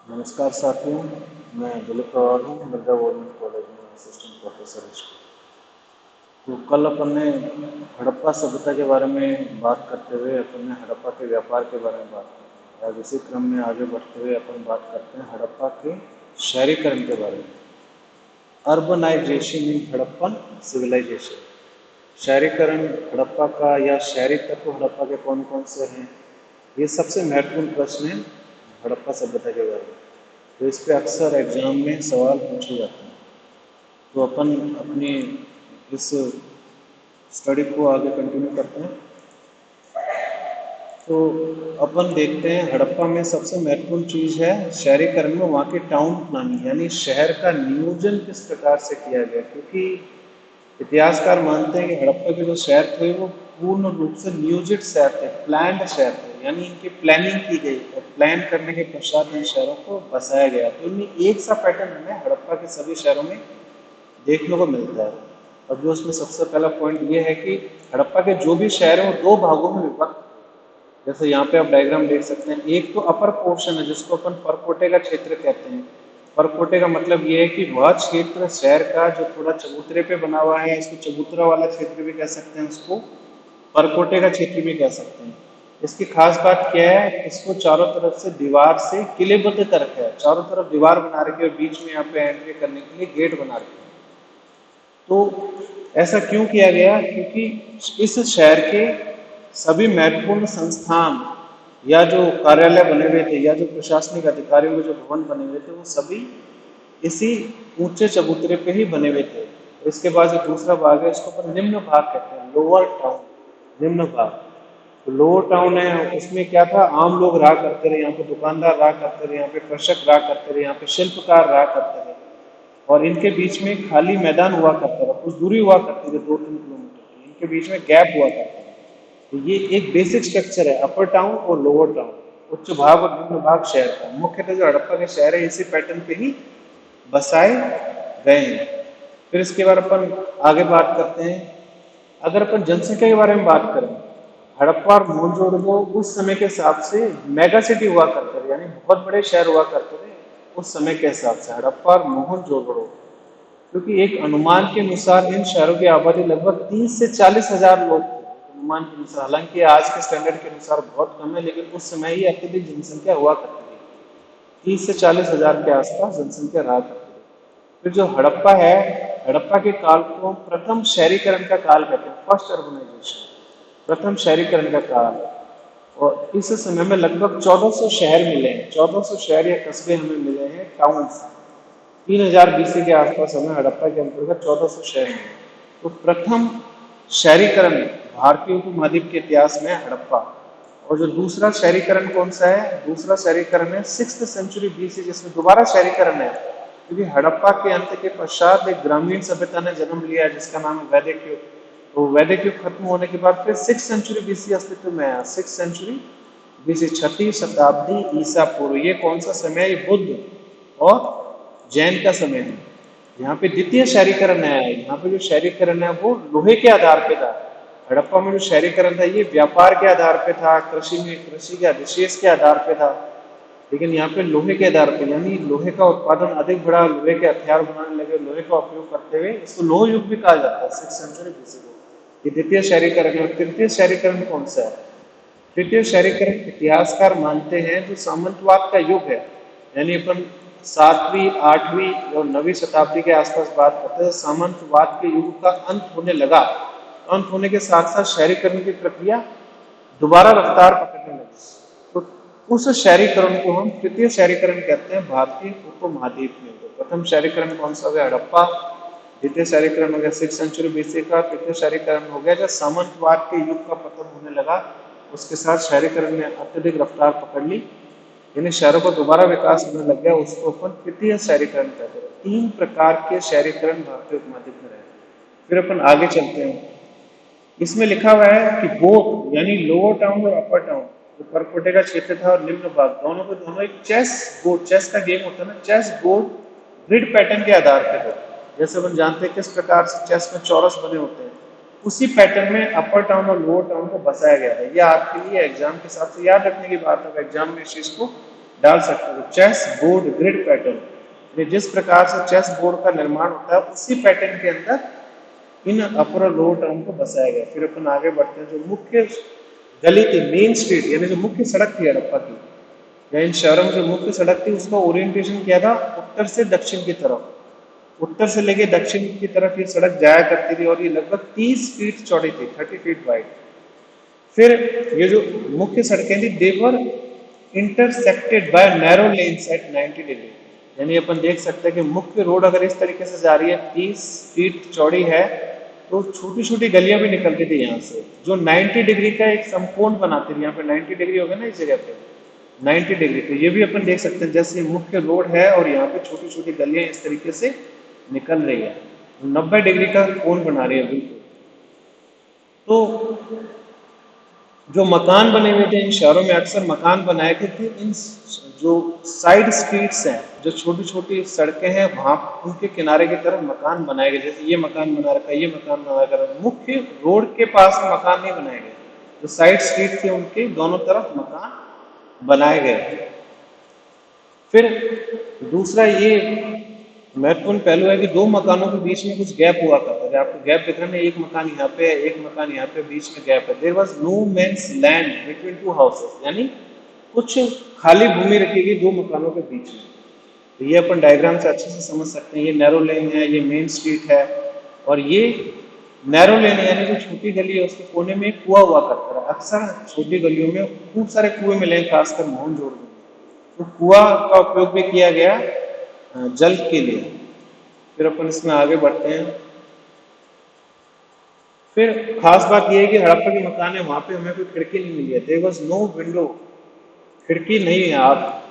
नमस्कार साथियों, मैं दिलीप पवार हूँ, मिर्जा गवर्नमेंट कॉलेज में असिस्टेंट प्रोफेसर हूँ। तो कल अपन ने हड़प्पा सभ्यता के बारे में बात करते हुए अपन ने हड़प्पा के व्यापार के बारे में बात की। आज इसी क्रम में आगे बढ़ते हुए अपन बात करते हैं हड़प्पा के शहरीकरण के बारे में। अर्बनाइजेशन इन हड़प्पन सिविलाइजेशन। शहरीकरण हड़प्पा का या शहरी तत्व हड़प्पा के कौन कौन से हैं, ये सबसे महत्वपूर्ण प्रश्न है हड़प्पा सभ्यता के बारे में। तो इस पे अक्सर एग्जाम में सवाल पूछे जाते हैं। तो अपन अपनी इस स्टडी को आगे कंटिन्यू करते हैं। तो अपन देखते हैं हड़प्पा में सबसे महत्वपूर्ण चीज़ है शहरीकरण में वहाँ की टाउन प्लानिंग, यानी शहर का नियोजन किस प्रकार से किया गया। क्योंकि इतिहासकार मानते हैं कि हड़प्पा के जो शहर थे वो पूर्ण रूप से नियोजित शहर थे, प्लान्ड शहर थे, यानी इनकी प्लानिंग की गई और प्लान करने के पश्चात इन शहरों को बसाया गया। तो इनमें एक सा पैटर्न हमें हड़प्पा के सभी शहरों में देखने को मिलता है। अब जो उसमें सबसे पहला पॉइंट ये है कि हड़प्पा के जो भी शहर हैं वो दो भागों में विभक्त। जैसे यहाँ पे आप डायग्राम देख सकते हैं, एक तो अपर पोर्शन है जिसको अपन परकोटे का क्षेत्र कहते हैं। परकोटे का मतलब ये है कि वह क्षेत्र शहर का जो थोड़ा चबूतरे पे बना हुआ है, इसको चबूतरा वाला क्षेत्र भी कह सकते हैं, उसको परकोटे का क्षेत्र भी कह सकते हैं। इसकी खास बात क्या है, इसको चारों तरफ से दीवार से किलेबद्ध कर रखा है, चारों तरफ दीवार बना रखी है और बीच में यहाँ पे एंट्री करने के लिए गेट बना रखे हैं। तो ऐसा क्यों किया गया, क्योंकि इस शहर के सभी महत्वपूर्ण संस्थान या जो कार्यालय बने हुए थे या जो प्रशासनिक अधिकारियों के जो भवन बने हुए थे वो सभी इसी ऊंचे चबूतरे पे ही बने हुए थे। इसके बाद जो दूसरा भाग है इसको अपन निम्न भाग कहते हैं, लोअर टाउन, निम्न भाग। तो लोअर टाउन है, उसमें क्या था, आम लोग रहा करते रहे, यहाँ पे दुकानदार रहा करते रहे, यहाँ पे कृषक रहा करते रहे, यहाँ पे शिल्पकार रहा करते रहे। और इनके बीच में खाली मैदान हुआ करता था, कुछ दूरी हुआ करती थी 2-3 किलोमीटर की, इनके बीच में गैप हुआ करता था। तो ये एक बेसिक स्ट्रक्चर है अपर टाउन और लोअर टाउन, उच्च भाग और निम्न भाग शहर का। मुख्यतः जो हड़प्पा के शहर है इसी पैटर्न पे ही बसाए गए हैं। फिर इसके बाद अपन आगे बात करते हैं। अगर अपन जनसंख्या के बारे में बात करें, हड़प्पा और मोहनजोदड़ो उस समय के हिसाब से मेगा सिटी हुआ करते थे, यानी बहुत बड़े शहर हुआ करते थे उस समय के हिसाब से, हड़प्पा और मोहनजोदड़ो। क्योंकि एक अनुमान के अनुसार इन शहरों की आबादी लगभग 30 से 40 हजार लोग थे, अनुमान के अनुसार। हालांकि आज के स्टैंडर्ड के अनुसार बहुत कम है, लेकिन उस समय ही अत्यधिक जनसंख्या हुआ करती थी, 30 से 40 हजार के आसपास जनसंख्या रहा करती थी। फिर जो हड़प्पा है, हड़प्पा के काल को प्रथम शहरीकरण का काल कहते हैं, फर्स्ट अर्बनाइजेशन, प्रथम शहरीकरण का काल। और इस समय में लगभग 1400 शहर मिले हैं, 1400 शहर या कस्बे हमें मिले हैं, टाउन्स। 3000 BC के आसपास हमें हड़प्पा के अंतर्गत 1400 शहर मिले। तो प्रथम शहरीकरण भारतीय उपमहाद्वीप के इतिहास में हड़प्पा। और जो दूसरा शहरीकरण कौन सा है, दूसरा शहरीकरण है 6th century BC, जिसमें दोबारा शहरीकरण है। क्योंकि हड़प्पा के अंत के पश्चात एक ग्रामीण सभ्यता ने जन्म लिया जिसका नाम है वैदिक युग। तो वैदिक युग खत्म होने के बाद फिर 6th century BC अस्तित्व में आया। 6th century BC, 6वीं शताब्दी ईसा पूर्व। ये कौन सा समय है, ये बुद्ध और जैन का समय है। यहाँ पे द्वितीय शहरीकरण आया है। यहाँ पे जो शहरीकरण है वो लोहे के आधार पे था। हड़प्पा में जो शहरीकरण था ये व्यापार के आधार पे था, कृषि में कृषि के अधिशेष के आधार पे था। लेकिन यहाँ पे लोहे के आधार पे, यानी लोहे का उत्पादन अधिक बढ़ा, लोहे के हथियार बनाने लगे, लोहे का उपयोग करते हुए, इसको लोह युग भी कहा जाता है 6th century BC को। ये द्वितीय शहरीकरण है। तृतीय शहरीकरण कौन सा है? तृतीय शहरीकरण इतिहासकार मानते हैं जो सामंतवाद का युग है, यानी अपन 7वीं 8वीं और 9वीं शताब्दी के आसपास बात करते हैं। सामंतवाद के युग का अंत होने लगा, अंत होने के साथ साथ शहरीकरण की प्रक्रिया दोबारा रफ्तार पकड़ने लगी। तो उस शहरीकरण को हम तृतीय शहरीकरण कहते हैं भारतीय उपमहाद्वीप में। तो प्रथम शहरीकरण कौन सा हो गया, हड़प्पा। द्वितीय शहरीकरण हो गया 6th century BC का। तृतीय शहरीकरण हो गया जब सामंतवाद के युग का पतन होने लगा, उसके साथ शहरीकरण ने अत्यधिक रफ्तार पकड़ ली, यानी शहरों का दोबारा विकास होने लग गया, उसको अपन तृतीय शहरीकरण कहते हैं। 3 प्रकार के शहरीकरण भारतीय उपमहाद्वीप में रहे। फिर अपन आगे चलते हैं। इसमें लिखा हुआ है कि बोथ, यानी लोअर टाउन और अपर टाउन, जो परकोटे का क्षेत्र था और निम्न भाग, दोनों को दोनों एक चेस बोर्ड, चेस का गेम होता है ना, चेस बोर्ड ग्रिड पैटर्न के आधार पर थे। जैसे अपन जानते हैं किस प्रकार से चेस में चौरस बने होते हैं, उसी पैटर्न में अपर टाउन और लोअर टाउन को बसाया गया है। ये आपके लिए एग्जाम के हिसाब से याद रखने की बात है, एग्जाम में इस चीज को डाल सकते हो। चेस बोर्ड ग्रिड पैटर्न, जिस प्रकार से चेस बोर्ड का निर्माण होता है उसी पैटर्न के अंदर इन अपर और लोअर टर्म को बसाया गया। फिर अपन आगे बढ़ते हैं। जो मुख्य गली थी, मेन स्ट्रीट, यानी जो मुख्य सड़क थी हड़प्पा की या इन शहरों में जो मुख्य सड़क थी, उसका ओरिएंटेशन क्या था? उत्तर से दक्षिण की तरफ। उत्तर से लेके दक्षिण की तरफ ये सड़क जाया करती थी और ये लगभग 30 फीट चौड़ी थी, 30 फीट वाइड। फिर ये जो मुख्य सड़कें थी, they were intersected by narrow lanes at 90 degree. यानी अपन देख सकते हैं कि मुख्य रोड अगर इस तरीके से जा रही है, 30 फीट चौड़ी है, तो छोटी छोटी गलियां भी निकलती थी यहाँ से, जो 90 डिग्री का एक समकोण बनाती थी। यहाँ पे 90 डिग्री हो गया ना इस जगह पे, 90 डिग्री। तो ये भी अपन देख सकते हैं, जैसे मुख्य रोड है और यहाँ पे छोटी छोटी गलियां इस तरीके से निकल रही है, 90 डिग्री का कोण बना रही है बिल्कुल। तो जो मकान बने हुए थे इन शहरों में, अक्सर मकान बनाए गए थे इन जो साइड स्ट्रीट्स हैं, जो छोटी छोटी सड़कें हैं, वहां उनके किनारे की तरफ मकान बनाए गए। जैसे ये मकान बना रखा है, ये मकान बना रखा है, मुख्य रोड के पास मकान नहीं बनाए गए। जो साइड स्ट्रीट थे उनके दोनों तरफ मकान बनाए गए। फिर दूसरा ये महत्वपूर्ण पहलू है कि दो मकानों के बीच में कुछ गैप हुआ करता है। आपको गैप दिख रहा है, एक मकान यहाँ पे है, एक मकान यहाँ पे, बीच में गैप है। There was no man's land between two houses, यानी कुछ खाली भूमि रखी गई दो मकानों के बीच में। तो ये अपन डायग्राम से अच्छे से समझ सकते हैं। ये नैरो लेन है, ये मेन स्ट्रीट है, और ये नैरो लेन यानी जो छोटी गली है उसके कोने में एक कुआं हुआ करता है। अक्सर छोटी गलियों में खूब सारे कुएं मिले, खासकर मोहनजोदड़ो में। तो कुआं का उपयोग भी किया गया जल के लिए। फिर अपन इसमें आगे बढ़ते हैं। फिर खास बात यह है कि हड़प्पा के मकान है, वहां पे हमें कोई खिड़की नहीं मिली है। देयर वाज नो विंडो, खिड़की नहीं है आप,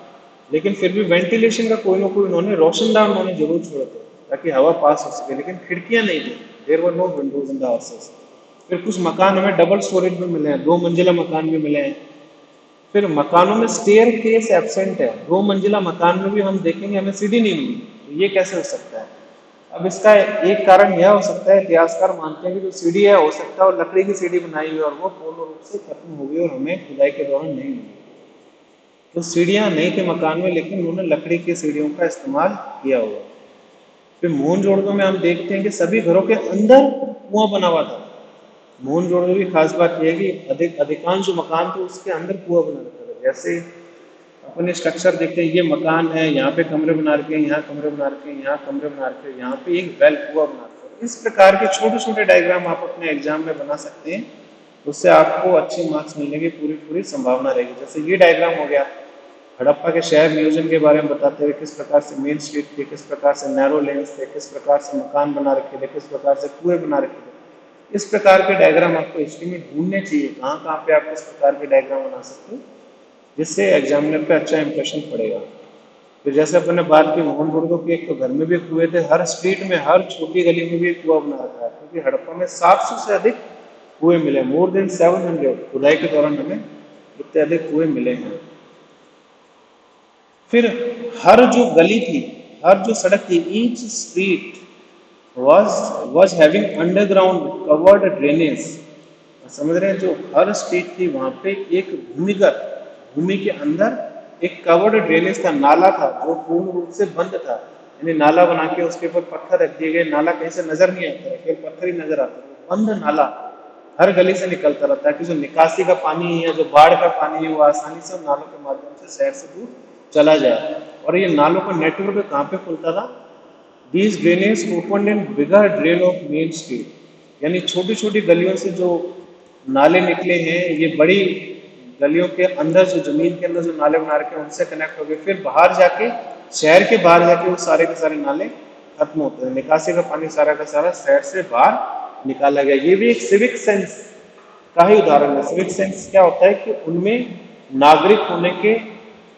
लेकिन फिर भी वेंटिलेशन का कोई ना कोई उन्होंने रोशनदान उन्होंने जरूर छोड़े थे ताकि हवा पास हो सके, लेकिन खिड़कियां नहीं थी। There were no windows in the houses. फिर कुछ मकान हमें डबल स्टोरेज में मिले हैं, 2 मंजिला मकान भी मिले हैं। फिर मकानों में स्टेयर केस एब्सेंट है, 2 मंजिला मकान में भी हम देखेंगे हमें सीढ़ी नहीं मिली। तो ये कैसे हो सकता है? अब इसका एक कारण यह हो सकता है, इतिहासकार मानते हैं कि जो सीढ़ी है हो सकता है वो लकड़ी की सीढ़ी बनाई हुई और वो पूर्ण रूप से खत्म हो गई और हमें खुदाई के दौरान नहीं मिली। तो सीढ़ियां नहीं थे मकान में, लेकिन उन्होंने लकड़ी की सीढ़ियों का इस्तेमाल किया हुआ। फिर मोहनजोदड़ो में हम देखते हैं कि सभी घरों के अंदर कुआं बना हुआ था। मोहनजोदड़ो की खास बात यह है कि अधिकांश जो मकान थे उसके अंदर कुआं बना रखा था। जैसे अपने स्ट्रक्चर देखते हैं, ये मकान है, यहाँ पे कमरे बना रखे हैं, यहाँ कमरे बना रखे हैं, यहाँ कमरे बना रखे हैं, यहाँ पे एक वेल कुआं बना रखा है। इस प्रकार के छोटे छोटे डायग्राम आप अपने एग्जाम में बना सकते हैं, उससे आपको अच्छे मार्क्स मिलने की पूरी पूरी संभावना रहेगी। जैसे ये डायग्राम हो गया, हड़प्पा के शहर नियोजन के बारे में बताते हुए किस प्रकार से मेन स्ट्रीट थे, किस प्रकार से नैरो लेन्स थे, किस प्रकार से मकान बना रखे थे, किस प्रकार से कुएं बना रखे थे। इस प्रकार के डायग्राम आपको हिस्ट्री में ढूंढने चाहिए, कहाँ कहाँ पे आप किस प्रकार के डायग्राम बना सकते हो, जिससे एग्जामिनर पे अच्छा इंप्रेशन पड़ेगा। तो जैसे अपन ने बात की मोहनजोदड़ो के, एक तो घर में भी कुएं थे, हर स्ट्रीट में हर छोटी गली में भी एक कुआं बना रखा है, क्योंकि हड़प्पा में 700 से अधिक कुएं मिले, मोर देन 700। खुदाई के दौरान हमें इतने अधिक कुएं मिले हैं। फिर हर जो गली थी, हर जो सड़क थी, each street was having underground covered drainage। समझ रहे हैं? जो हर स्ट्रीट थी वहां पे एक भूमिगत, भूमि के अंदर एक कवर्ड ड्रेनेज था, नाला था जो पूर्ण रूप से बंद था। यानी नाला बना के उसके ऊपर पत्थर रख दिए गए, नाला कहीं से नजर नहीं आता है, केवल पत्थर ही नजर आता है। बंद नाला हर गली से निकलता रहता है कि जो निकासी का पानी है, जो बाढ़ का पानी है, वो आसानी से नालों के माध्यम से शहर से दूर चला जाए। और ये नालों का नेटवर्क कहाँ पे खुलता था? These drainage opened in bigger drain of main street। यानी छोटी छोटी गलियों से जो नाले निकले हैं, ये बड़ी गलियों के अंदर, जो जमीन के अंदर जो नाले बना रखे हैं उनसे कनेक्ट हो गए। फिर बाहर जाके, शहर के बाहर जाके वो सारे के सारे नाले खत्म होते हैं, निकासी का पानी सारा का सारा शहर से बाहर निकाला गया। ये भी एक सिविक सेंस का ही उदाहरण है। सिविक सेंस क्या होता है कि उनमें नागरिक होने के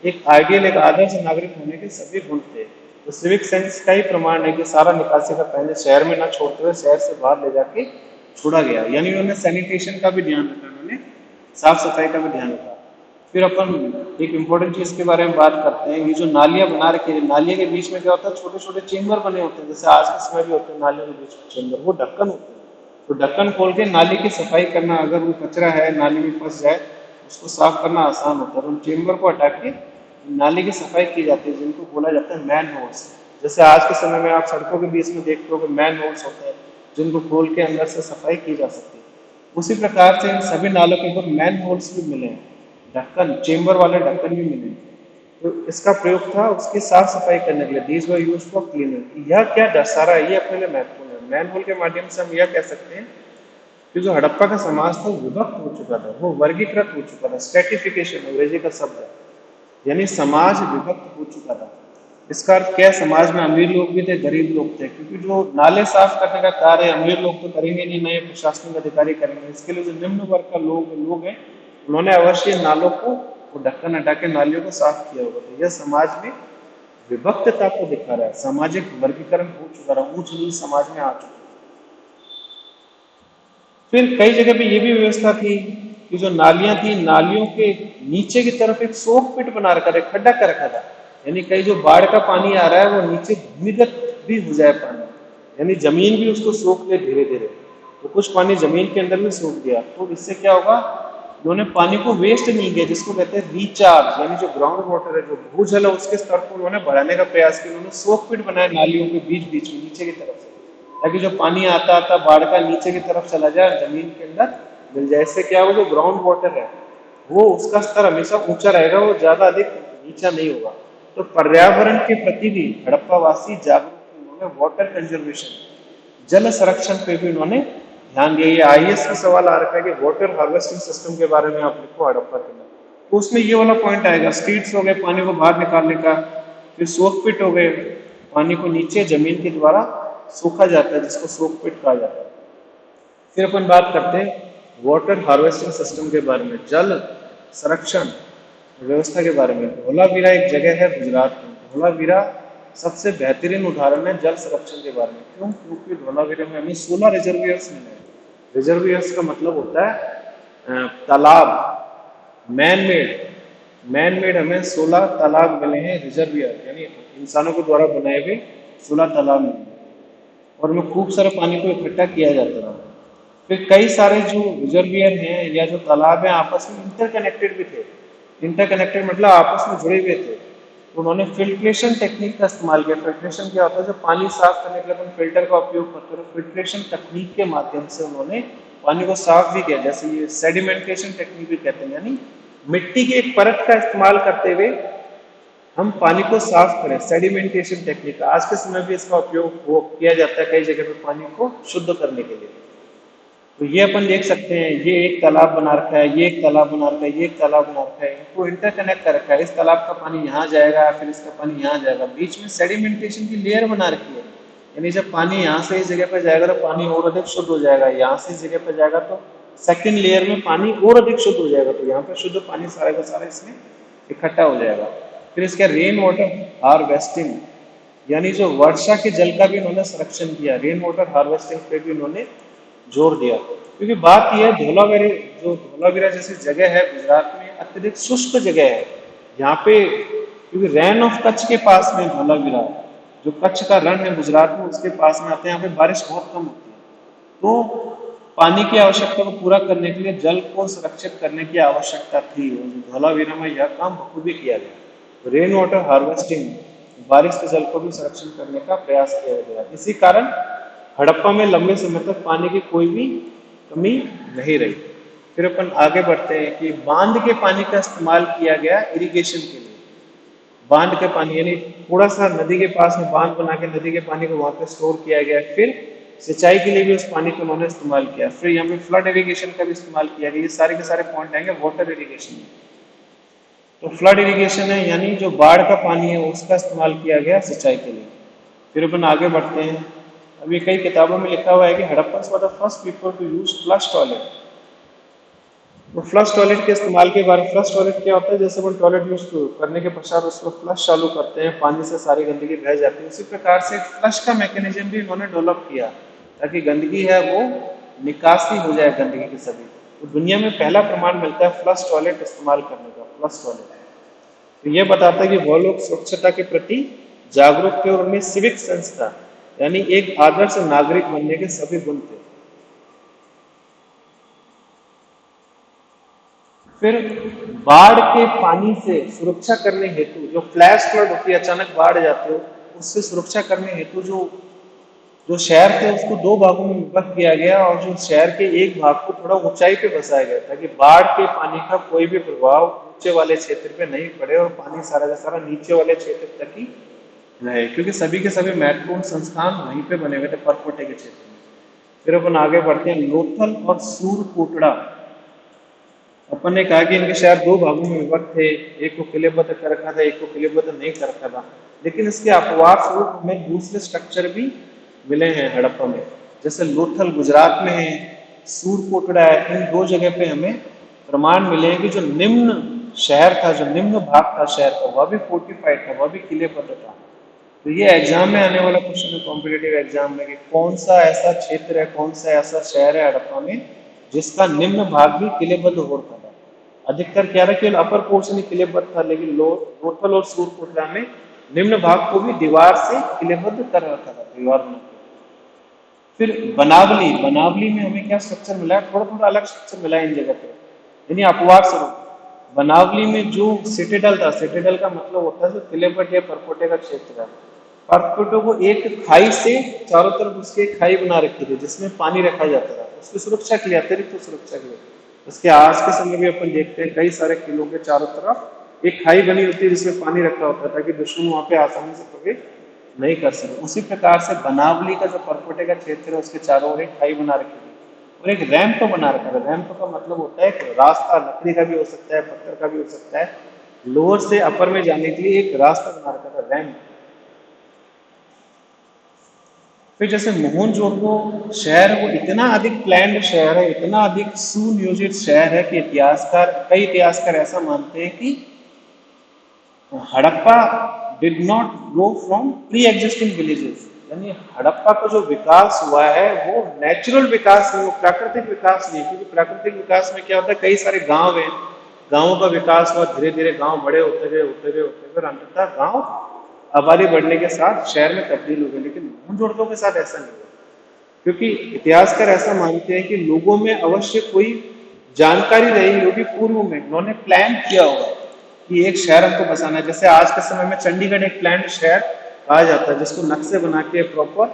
एक आइडियल, एक आदर्श नागरिक होने के सभी गुण थे। तो सिविक सेंस का ही प्रमाण है कि सारा निकासी का पहले शहर में ना छोड़ते हुए शहर से बाहर ले जाके छोड़ा गया। यानी उन्होंने सैनिटेशन का भी ध्यान रखा, उन्होंने साफ सफाई का भी ध्यान रखा। फिर अपन एक इम्पोर्टेंट चीज के बारे में बात करते हैं। ये जो नालियां बना रखी है, नालियों के बीच में क्या होता है? छोटे छोटे चेम्बर बने होते हैं, जैसे आज के समय भी होते हैं नालियों के बीच में चेम्बर, वो ढक्कन होते हैं। तो ढक्कन खोल के नाली की सफाई करना, अगर वो कचरा है नाली में फंस जाए उसको साफ करना आसान होता है। तो उन चेम्बर को हटा के नाली की सफाई की जाती है जिनको बोला जाता है मैन होल्स। जैसे आज के समय में आप सड़कों के बीच में देखते हो कि मैन होल्स होते हैं जिनको खोल के अंदर से सफाई की जा सकती है। उसी प्रकार से इन सभी नालों के ऊपर मैन होल्स भी मिले हैं, ढक्कन, चेम्बर वाले ढक्कन भी मिले हैं। तो इसका प्रयोग था उसकी साफ सफाई करने के लिए। These were used for cleaning. यह क्या दर्शा रहा है, ये अपने लिए महत्वपूर्ण है। मैन होल के माध्यम से हम यह कह सकते हैं कि जो हड़प्पा का समाज था वो विभक्त हो चुका था, वो वर्गीकृत हो चुका था। स्ट्रेटिफिकेशन अंग्रेजी का शब्द है, यानी समाज विभक्त हो चुका था। इसका अर्थ क्या है, समाज में अमीर लोग भी थे, गरीब लोग थे, क्योंकि जो नाले साफ करने का कार्य अमीर लोग तो करेंगे नहीं, नए प्रशासनिक अधिकारी करेंगे। इसके लिए जो निम्न वर्ग का लोग हैं, उन्होंने अवश्य नालों को वो ढक्कन हटा के नालियों को साफ किया होगा। तो यह समाज में विभक्तता को दिखा रहा है, सामाजिक वर्गीकरण हो चुका रहा, ऊंच नीच समाज में आ चुका। फिर कई जगह पे ये भी व्यवस्था थी कि जो नालियां थी, नालियों के नीचे की तरफ एक सोक पिट बना रखा था, खड्डा कर रखा था। यानी कहीं जो बाढ़ का पानी आ रहा है वो नीचे भूमिगत भी हो जाए पानी, यानी जमीन भी उसको सोख ले धीरे धीरे। तो कुछ पानी जमीन के अंदर भी सोख दिया, तो इससे क्या होगा, उन्होंने पानी को वेस्ट नहीं किया, जिसको कहते हैं रिचार्ज, यानी जो ग्राउंड वाटर है, जो भूजल है, उसके स्तर को उन्होंने बढ़ाने का प्रयास किया। उन्होंने सोक पिट बनाया नालियों के बीच बीच में नीचे की तरफ से, ताकि जो पानी आता आता बाढ़ का नीचे की तरफ चला जाए, जमीन के अंदर मिल जाए। इससे क्या होगा, जो ग्राउंड वाटर है वो उसका स्तर हमेशा ऊंचा रहेगा, वो ज्यादा अधिक नीचा नहीं होगा। तो पर्यावरण के प्रति भी हड़प्पा वासी जागरूक थे। उन्होंने वाटर कंजर्वेशन, जल संरक्षण पे भी उन्होंने ध्यान दिया। ये आईएएस का सवाल आ रखा है कि वाटर हार्वेस्टिंग सिस्टम के बारे में आप लिखो हड़प्पा के अंदर, तो उसमें ये वाला पॉइंट आएगा। स्ट्रीट्स हो गए पानी को बाहर निकालने का, फिर सोक पिट हो गए, पानी को नीचे जमीन के द्वारा सूखा जाता है, जिसको सोक पिट कहा जाता है। फिर अपन बात करते हैं वाटर हार्वेस्टिंग सिस्टम के बारे में, जल संरक्षण व्यवस्था के बारे में। धोलावीरा एक जगह है गुजरात में। धोलावीरा सबसे बेहतरीन उदाहरण है जल संरक्षण के बारे में। क्यों? क्योंकि धोलावीरा में हमें 16 रिजर्वियर्स मिले हैं। रिजर्वियर्स का मतलब होता है तालाब, मैन मेड। मैन मेड हमें 16 तालाब मिले हैं, रिजर्वियर यानी इंसानों के द्वारा बनाए हुए 16 तालाब मिले हैं, और उनमें खूब सारे पानी को इकट्ठा किया जाता था। फिर कई सारे जो रिजर्वियर हैं या जो तालाब हैं आपस में इंटरकनेक्टेड भी थे। इंटरकनेक्टेड मतलब आपस में जुड़े हुए थे। तो उन्होंने फिल्ट्रेशन टेक्निक का इस्तेमाल किया। फिल्ट्रेशन क्या होता है, जब पानी साफ करने के लिए अपन फिल्टर का उपयोग करते हैं, फिल्ट्रेशन तकनीक के माध्यम से उन्होंने पानी को साफ भी किया। जैसे ये सेडिमेंटेशन टेक्निक भी कहते हैं, यानी मिट्टी की एक परत का इस्तेमाल करते हुए हम पानी को साफ करें, सेडिमेंटेशन टेक्निक। आज के समय भी इसका उपयोग किया जाता है कई जगह पे पानी को शुद्ध करने के लिए। तो ये अपन देख सकते हैं, ये एक तालाब बना रखा है, ये एक तालाब बना रखा है, ये एक तालाब बना रखा है, इनको इंटरकनेक्ट कर रखा है। इस तालाब का पानी यहाँ जाएगा, फिर इसका पानी यहाँ जाएगा, बीच में सेडिमेंटेशन की लेयर बना रखी है। यानी जब पानी यहाँ से इस जगह पर जाएगा तो पानी और अधिक शुद्ध हो जाएगा, यहाँ से इस जगह पर जाएगा तो सेकेंड लेयर में पानी और अधिक शुद्ध हो जाएगा। तो यहाँ पर शुद्ध पानी सारा का सारा इसमें इकट्ठा हो जाएगा। फिर इसका रेन वाटर हार्वेस्टिंग, यानी जो वर्षा के जल का भी उन्होंने संरक्षण किया। रेन वाटर हार्वेस्टिंग पे भी उन्होंने जोर दिया। क्योंकि बात यह है, धोलावीरा जो धोलावीरा जैसी जगह है गुजरात में, अत्यधिक शुष्क जगह है। यहाँ पे क्योंकि रैन ऑफ कच्छ के पास में धोलावीरा, जो कच्छ का रण है गुजरात में, उसके पास में आते हैं। यहाँ पे बारिश बहुत कम होती है, तो पानी की आवश्यकता को पूरा करने के लिए जल को सुरक्षित करने की आवश्यकता थी। धोलावीरा में यह काम बखूबी किया गया। रेन वाटर हार्वेस्टिंग, बारिश के जल को भी संरक्षण करने का प्रयास किया गया। इसी कारण हड़प्पा में लंबे समय तक पानी की कोई भी कमी नहीं रही। फिर अपन आगे बढ़ते हैं कि बांध के पानी का इस्तेमाल किया गया इरिगेशन के लिए। बांध के पानी यानी थोड़ा सा नदी के पास में बांध बना के नदी के पानी को वहां पे स्टोर किया गया, फिर सिंचाई के लिए भी उस पानी को उन्होंने इस्तेमाल किया। फिर यहाँ पे फ्लड इरिगेशन का भी इस्तेमाल किया गया। ये सारे के सारे पॉइंट आएंगे वाटर इरिगेशन में। तो फ्लड इरिगेशन है, यानी जो बाढ़ का पानी है उसका इस्तेमाल किया गया सिंचाई के लिए। फिर अपन आगे बढ़ते हैं। अभी कई किताबों में लिखा हुआ है कि Harappa were the first people to use flush toilet. तो फ्लश टॉयलेट के इस्तेमाल के बारे में, फ्लश टॉयलेट क्या होता है, जैसे अपन टॉयलेट यूज करने के पश्चात उसको फ्लश चालू करते हैं, पानी से सारी गंदगी बह जाती है। उसी प्रकार से फ्लश का मैकेनिज्म भी इन्होंने डेवलप किया, ताकि गंदगी है वो निकासी हो जाए गंदगी की सभी। तो दुनिया में पहला प्रमाण मिलता है फ्लश टॉयलेट इस्तेमाल करने का, फ्लश टॉयलेट। तो ये बताता है कि वो लोग स्वच्छता के प्रति जागरूक थे और उनमें सिविक सेंस था, यानी एक आदर्श नागरिक बनने के सभी गुण थे। फिर बाढ़ के पानी से सुरक्षा करने हेतु, जो फ्लैश फ्लड होती है, अचानक बाढ़ जाते हो, उससे सुरक्षा करने हेतु जो जो शहर थे उसको दो भागों में विभक्त किया गया, और जो शहर के एक भाग को थोड़ा ऊंचाई पे बसाया गया ताकि बाढ़ के पानी का कोई भी प्रभाव ऊंचे वाले क्षेत्र पे नहीं पड़े और पानी सारा का सारा नीचे वाले क्षेत्र तक ही रहे, क्योंकि सभी के सभी महत्वपूर्ण संस्थान वहीं पे बने हुए थे परकोटे के क्षेत्र में। फिर अपन आगे बढ़ते हैं, लोथल और सूरकोटड़ा। अपन ने कहा कि इनके शहर दो भागों में विभक्त थे, एक को किलेबद्ध कर रखा था, एक को किलेबद्ध नहीं कर रखा था, लेकिन इसके अपवाद स्वरूप हमें दूसरे स्ट्रक्चर भी मिले हैं हड़प्पा में। जैसे लोथल गुजरात में है, सूरकोटड़ा है, इन दो जगह पे हमें प्रमाण मिले हैं कि जो निम्न शहर था, जो निम्न भाग था शहर का, वह भी फोर्टिफाइड था, वह भी किलेबद्ध था। तो ये एग्जाम में आने वाला क्वेश्चन है कॉम्पिटेटिव एग्जाम में, कि कौन सा ऐसा क्षेत्र है, कौन सा ऐसा शहर है हड़प्पा में जिसका निम्न भाग भी किलेबद्ध हो रखा था। अधिकतर क्या रहा, केवल अपर पोर्शन ही किलेबद्ध था, लेकिन लोथल और सूरकोटड़ा में निम्न भाग को भी दीवार से किलेबद्ध कर रखा था, दीवार बना के। फिर बनावली, बनावली में हमें क्या स्ट्रक्चर मिला है, थोड़ा थोड़ा अलग स्ट्रक्चर मिला है इन जगह पे, यानी अपवाद स्वरूप। बनावली में जो सिटेडल था, सिटेडल का मतलब होता है जो किलेबद्ध या परकोटे का क्षेत्र है, परकोटे को एक खाई से चारों तरफ उसके एक खाई बना रखी थी जिसमें पानी रखा जाता था, उसकी सुरक्षा के लिए, अतिरिक्त सुरक्षा के लिए। उसके आज के समय भी अपन देखते हैं कई सारे किलों के चारों तरफ एक खाई बनी होती है जिसमें पानी रखा होता है ताकि दुश्मन वहां पे आसानी से प्रवेश नहीं कर सके। उसी प्रकार से बनावली का जो परकोटे का क्षेत्र है उसके चारों ओर एक खाई बना रखी थी और एक रैंप बना रखा था। रैंप का मतलब होता है कि रास्ता लकड़ी का भी हो सकता है, पत्थर का भी हो सकता है, लोअर से अपर में जाने के लिए एक रास्ता बना रखा था, रैंप। फिर जैसे मोहनजोदड़ो शहर, वो इतना अधिक प्लान्ड शहर है, इतना अधिक सुनियोजित शहर है कि इतिहासकार, कई इतिहासकार ऐसा मानते हैं कि Harappa did not grow from pre existing villages, यानी हड़प्पा का जो विकास हुआ है वो नेचुरल विकास नहीं, वो प्राकृतिक विकास नहीं। क्योंकि प्राकृतिक विकास में क्या होता है, कई सारे गांव हैं, गांवों का विकास हुआ, धीरे धीरे गांव बड़े होते गए होते गए होते गए, और अंततः गांव आबादी बढ़ने के साथ शहर में तब्दील हो गए। लेकिन मोहनजोदड़ो के साथ ऐसा नहीं हुआ, क्योंकि इतिहासकार ऐसा मानते हैं कि लोगों में अवश्य कोई जानकारी रही होगी पूर्व में, उन्होंने प्लान किया होगा कि एक शहर हमको बसाना है। जैसे आज के समय में चंडीगढ़ एक प्लान शहर कहा जाता है जिसको नक्शे बना के प्रॉपर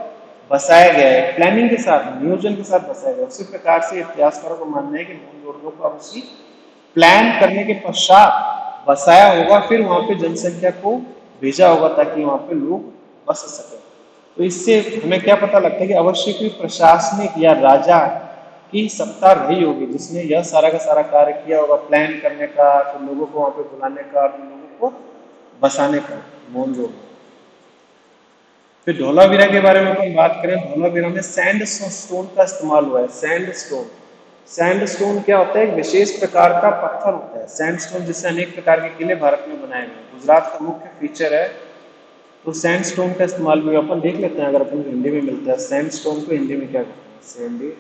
बसाया गया है, प्लानिंग के साथ, नियोजन के साथ बसाया गया। उसी प्रकार से इतिहासकारों को मानना है कि मोहनजोदड़ो को अवश्य प्लान करने के पश्चात बसाया होगा, फिर वहां पे जनसंख्या को भेजा होगा ताकि वहां पे लोग बस सके। तो इससे हमें क्या पता लगता है कि अवश्य कोई प्रशासनिक या राजा की सत्ता रही होगी जिसने यह सारा का सारा कार्य किया होगा, प्लान करने का, फिर लोगों को वहां पे बुलाने का, फिर लोगों को बसाने का, मोहनजोदड़ो। फिर धोलावीरा के बारे में अपन बात करें, धोलावीरा में सैंड स्टोन का इस्तेमाल हुआ है। सैंड स्टोन, सैंड स्टोन क्या होता है, एक विशेष प्रकार का पत्थर होता है सैंड स्टोन, जिससे अनेक प्रकार के किले भारत में बनाए गए। गुजरात का मुख्य फीचर है। तो सैंड स्टोन का इस्तेमाल भी अपन देख लेते हैं, अगर अपन हिंदी में मिलता है सैंड स्टोन को हिंदी में क्या कहते हैं, सैंडी,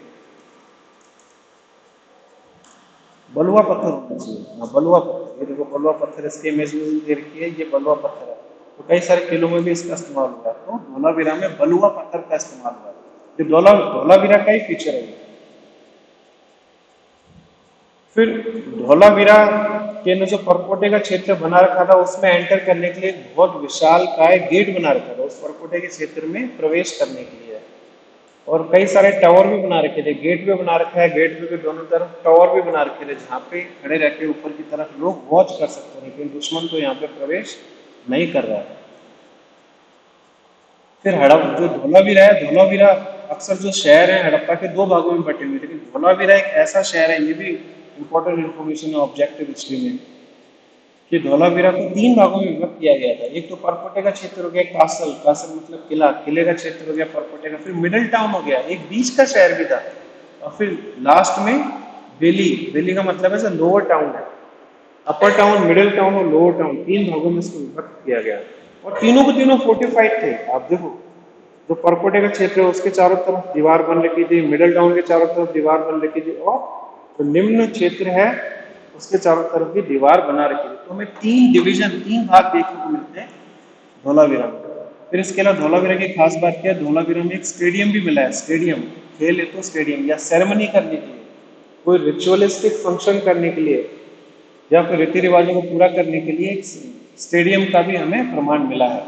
बलुआ पत्थर होना चाहिए। हाँ, बलुआ पत्थर, ये देखो बलुआ पत्थर, इसके इमेज में दे रखी है, ये बलुआ पत्थर है। तो कई सारे किलों में भी इसका इस्तेमाल हुआ है। तो धोलावीरा में बलुआ पत्थर का इस्तेमाल हुआ है, जो धोलावीरा का ही फीचर है। फिर धोलावीरा के ने जो परकोटे का क्षेत्र बना रखा था उसमें एंटर करने के लिए एक बहुत विशाल काय गेट बना रखा था उस परकोटे के क्षेत्र में प्रवेश करने के लिए। और कई सारे टावर भी बना रखे थे, गेट भी बना रखा है, गेट पे भी दोनों तरफ टावर भी बना रखे थे जहाँ पे खड़े रह के ऊपर की तरफ लोग वॉच कर सकते हैं, लेकिन दुश्मन तो यहाँ पे प्रवेश नहीं कर रहा है। फिर हड़प जो धोलावीरा है, धोलावीरा अक्सर जो शहर है हड़प्पा के दो भागों में बटे हुए, लेकिन धोलावीरा एक ऐसा शहर है, ये भी इंपॉर्टेंट इन्फॉर्मेशन है ऑब्जेक्टिव हिस्ट्री में, कि धोलावीरा को तीन भागों में विभक्त किया गया था। एक तो परकोटे का क्षेत्र हो गया, कासल, कासल मतलब किला, किले का क्षेत्र हो गया परकोटे का। फिर मिडिल टाउन हो गया, एक बीच का शहर भी था। और फिर लास्ट में बेली, बेली का मतलब है लोअर टाउन है। अपर टाउन, मिडिल टाउन और लोअर टाउन, तीन भागों में इसको विभक्त किया गया। और तीनों के तीनों फोर्टिफाइड थे। आप देखो, जो परकोटे का क्षेत्र है उसके चारों तरफ दीवार बन रखी थी, मिडिल टाउन के चारों तरफ दीवार बन रखी थी, और जो निम्न क्षेत्र है उसके चारों तरफ भी दीवार बना रखी थी। तो हमें तीन डिवीजन, तीन भाग देखने को मिलते हैं धोलावीरा में। फिर इसके अलावा धोलावीरा की खास बात क्या है, धोलावीरा में एक स्टेडियम भी मिला है। स्टेडियम, खेल हेतु स्टेडियम, या सेरेमनी करने के लिए, कोई रिचुअलिस्टिक फंक्शन करने के लिए, या फिर रीति रिवाजों को पूरा करने के लिए एक स्टेडियम का भी हमें प्रमाण मिला है।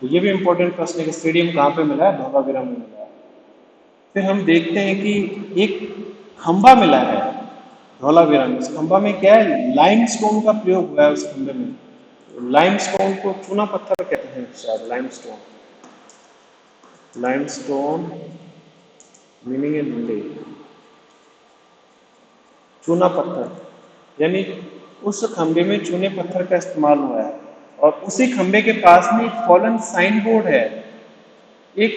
तो ये भी इंपॉर्टेंट प्रश्न है कि स्टेडियम कहाँ पे मिला है, धौलावीरा में मिला है। फिर हम देखते हैं कि एक खंबा मिला है धौलावीरा में। उस खंबा में क्या है, लाइमस्टोन का प्रयोग हुआ है उस खंबे में। लाइमस्टोन को चूना पत्थर कहते हैं शायद, limestone. Limestone meaning in Hindi चूना पत्थर, यानी उस खंबे में चूने पत्थर का इस्तेमाल हुआ है। और उसी खंबे के पास में एक फॉलन साइन बोर्ड है। एक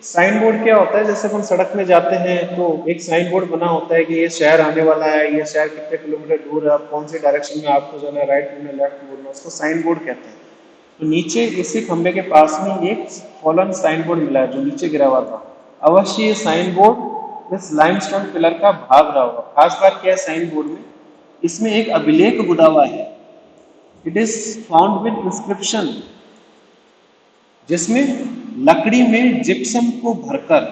साइन बोर्ड क्या होता है, जैसे अपन सड़क में जाते हैं तो एक साइन बोर्ड बना होता है कि ये शहर आने वाला है, ये शहर कितने किलोमीटर दूर है, आप कौन सी डायरेक्शन में आपको जाना है, राइट मुड़ना, लेफ्ट मुड़ना, उसको साइन बोर्ड कहते हैं। तो नीचे इसी खंबे के पास में एक फॉलन साइन बोर्ड मिला है जो नीचे गिरा हुआ था। अवश्य ये साइन बोर्ड इस लाइमस्टोन पिलर का भाग रहा होगा। खास बात क्या है साइन बोर्ड में, इसमें एक अभिलेख गुदा हुआ है। It is found with inscription, जिसमें लकड़ी में जिप्सम को भरकर,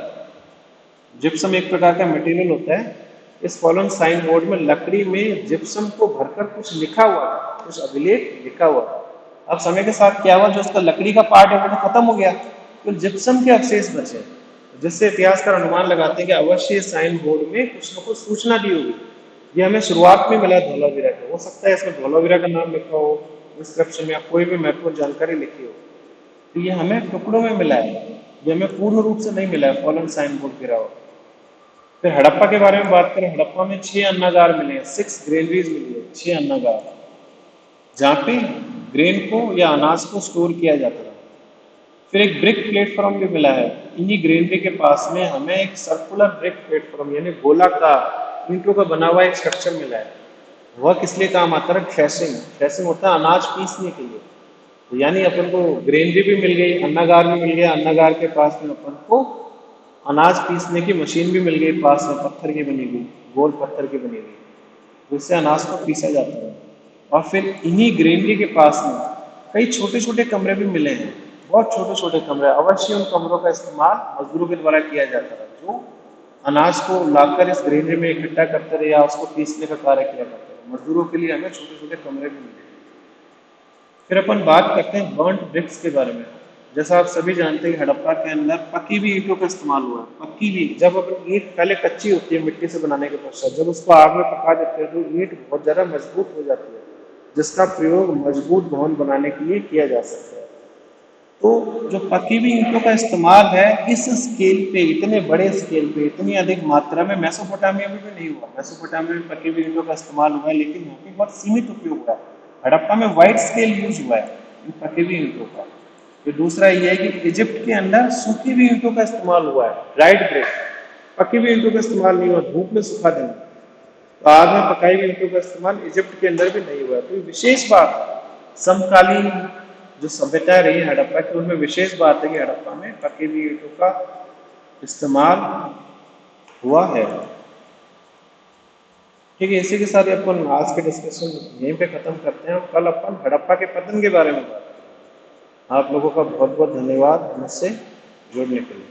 जिप्सम एक प्रकार का मटेरियल होता है, इस फॉलन साइन बोर्ड में लकड़ी में जिप्सम को भरकर कुछ लिखा हुआ था, कुछ अभिलेख लिखा हुआ था। अब समय के साथ क्या हुआ, जो उसका लकड़ी का पार्ट है वो तो खत्म हो गया, तो जिप्सम के अवशेष बचे, जिससे इतिहासकार अनुमान लगाते हैं कि अवश्य साइन बोर्ड में कुछ न कुछ सूचना दी होगी। ये हमें शुरुआत में मिला धौलावीरा का, हो सकता है इसमें धौलावीरा का नाम लिखा हो इंस्क्रिप्शन में, या कोई भी महत्वपूर्ण जानकारी लिखी हो। तो ये हमें टुकड़ों में मिला है, ये हमें पूर्ण रूप से नहीं मिला है फॉलन साइन बोर्ड गिरा हुआ। फिर हड़प्पा के बारे में बात करें, हड़प्पा में 6 अन्नागार मिले हैं, 6 ग्रेनरीज मिली है, 6 अन्नागार, जहाँ पे ग्रेन को या अनाज को स्टोर किया जाता था। फिर एक ब्रिक प्लेटफॉर्म भी मिला है। इन्हीं ग्रेनरी के पास में हमें एक सर्कुलर ब्रिक प्लेटफॉर्म यानी गोलाकार ईंटों का बना हुआ एक स्ट्रक्चर मिला है। वह किस लिए काम आता है, थ्रेसिंग। थ्रेसिंग होता है अनाज पीसने के लिए। तो यानी अपन को ग्रेनरी भी मिल गई, अन्नागार भी मिल गया, अन्नागार के पास में अपन को अनाज पीसने की मशीन भी मिल गई पास में, पत्थर की बनी हुई, गोल पत्थर की बनी हुई, जिससे अनाज को पीसा जाता है। और फिर इन्हीं ग्रेनरी के पास में कई छोटे छोटे कमरे भी मिले हैं, बहुत छोटे छोटे कमरे। अवश्य उन कमरों का इस्तेमाल मजदूरों के द्वारा किया जाता था, जो अनाज को लाकर इस ग्रेनरी में इकट्ठा करते रहे या उसको पीसने का कार्य किया करते थे। मजदूरों के लिए हमें छोटे छोटे कमरे भी मिले। फिर अपन बात करते हैं बर्न्ट ब्रिक्स के बारे में। जैसा आप सभी जानते हैं कि हड़प्पा के अंदर पकी हुई ईंटों का इस्तेमाल हुआ है। पकी हुई, जब अपन ईंट पहले कच्ची होती है मिट्टी से बनाने के पश्चात, जब उसको आग में पका देते हैं तो ईंट बहुत ज्यादा मजबूत हो जाती है, जिसका प्रयोग मजबूत भवन बनाने के लिए किया जा सकता है। तो जो पकी हुई ईंटों का इस्तेमाल है इस स्केल पे, इतने बड़े स्केल पे, इतनी अधिक मात्रा में मेसोपोटामिया में भी नहीं हुआ। मेसोपोटामिया में पकी हुई ईंटों का इस्तेमाल हुआ है, लेकिन यहाँ पे बहुत सीमित उपयोग हुआ है। हड़प्पा में वाइड स्केल यूज हुआ है इन पकी हुई ईंटों का। फिर दूसरा ये है कि इजिप्ट के अंदर सूखी हुई ईंटों का इस्तेमाल हुआ है, ड्राइड ब्रिक। पकी हुई ईंटों का इस्तेमाल नहीं हुआ, धूप में सुखा देना। तो आग में पकाई हुई ईंटों का इस्तेमाल इजिप्ट के अंदर भी नहीं हुआ। तो विशेष बात, समकालीन जो सभ्यता रही है हड़प्पा की, उनमें विशेष बात है कि हड़प्पा में पकी हुई ईंटों का इस्तेमाल हुआ है। ठीक है, इसी के साथ अपन आज के डिस्कशन यहीं पे खत्म करते हैं, और कल अपन हड़प्पा के पतन के बारे में बात करें। आप लोगों का बहुत बहुत धन्यवाद मुझसे जुड़ने के लिए।